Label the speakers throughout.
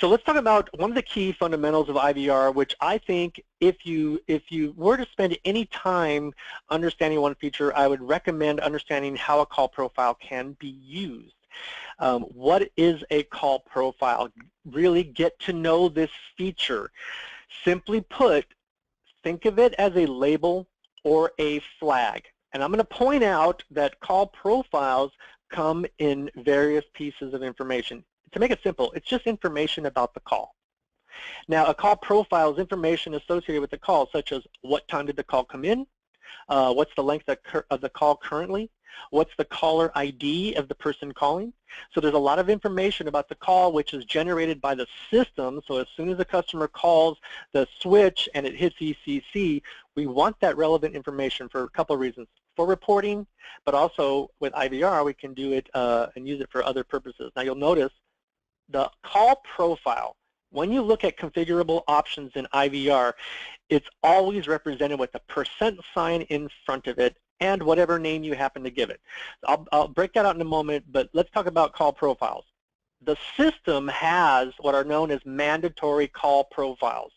Speaker 1: So let's talk about one of the key fundamentals of IVR, which I think if you were to spend any time understanding one feature, I would recommend understanding how a call profile can be used. What is a call profile? Really get to know this feature. Simply put, think of it as a label or a flag. And I'm going to point out that call profiles come in various pieces of information. To make it simple, it's just information about the call. Now, a call profile is information associated with the call, such as what time did the call come in, what's the length of the call currently, what's the caller ID of the person calling. So there's a lot of information about the call which is generated by the system. So as soon as the customer calls the switch and it hits ECC, we want that relevant information for a couple of reasons. For reporting, but also with IVR, we can do it and use it for other purposes. Now you'll notice the call profile, when you look at configurable options in IVR, it's always represented with a % in front of it and whatever name you happen to give it. I'll break that out in a moment, but let's talk about call profiles. The system has what are known as mandatory call profiles.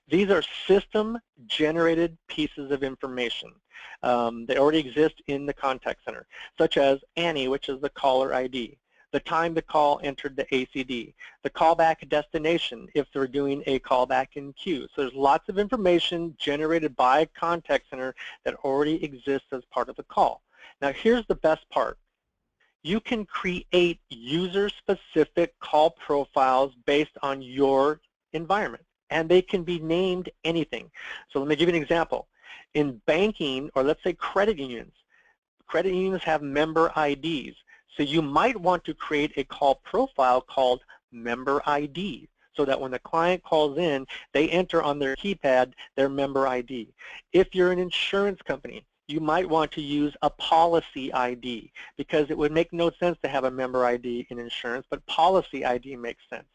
Speaker 1: These are system-generated pieces of information. They already exist in the contact center, such as Annie, which is the caller ID, the time the call entered the ACD, the callback destination if they're doing a callback in queue. So there's lots of information generated by contact center that already exists as part of the call. Now here's the best part. You can create user-specific call profiles based on your environment, and they can be named anything. So let me give you an example. In banking, or let's say credit unions have member IDs. So you might want to create a call profile called member ID so that when the client calls in, they enter on their keypad their member ID. If you're an insurance company, you might want to use a policy ID because it would make no sense to have a member ID in insurance, but policy ID makes sense.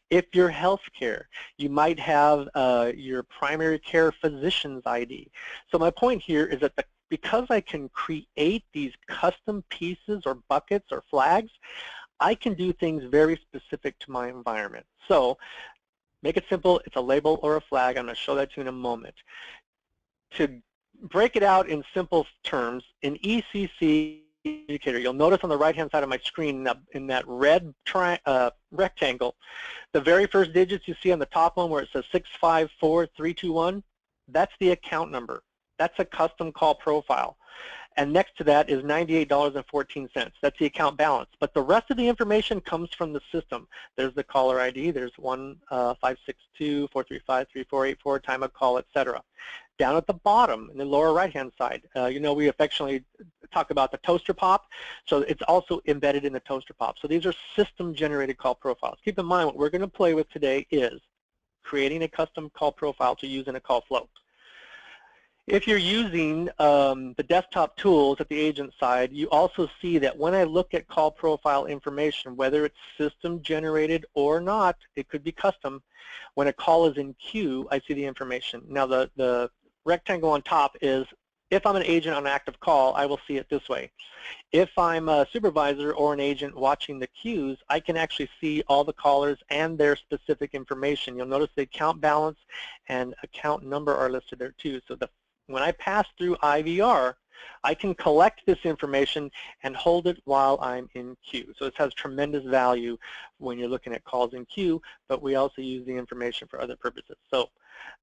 Speaker 1: If you're healthcare, you might have your primary care physician's ID. So my point here is that because I can create these custom pieces or buckets or flags, I can do things very specific to my environment. So make it simple, it's a label or a flag. I'm going to show that to you in a moment. To break it out in simple terms, in ECC indicator, you'll notice on the right-hand side of my screen in that red rectangle, the very first digits you see on the top one where it says 654321, that's the account number. That's a custom call profile. And next to that is $98.14. That's the account balance. But the rest of the information comes from the system. There's the caller ID. There's 1-562-435-3484, time of call, etc. Down at the bottom, in the lower right-hand side, you know we affectionately talk about the toaster pop. So it's also embedded in the toaster pop. So these are system-generated call profiles. Keep in mind, what we're going to play with today is creating a custom call profile to use in a call flow. If you're using the desktop tools at the agent side, you also see that when I look at call profile information, whether it's system generated or not, it could be custom. When a call is in queue, I see the information. Now the rectangle on top is if I'm an agent on an active call, I will see it this way. If I'm a supervisor or an agent watching the queues, I can actually see all the callers and their specific information. You'll notice the account balance and account number are listed there too. So when I pass through IVR, I can collect this information and hold it while I'm in queue. So this has tremendous value when you're looking at calls in queue, but we also use the information for other purposes. So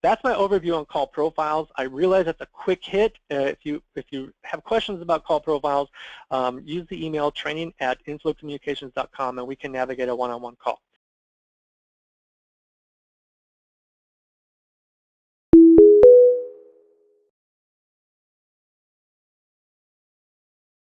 Speaker 1: that's my overview on call profiles. I realize that's a quick hit. If you have questions about call profiles, use the email training@inflowcommunications.com and we can navigate a one-on-one call.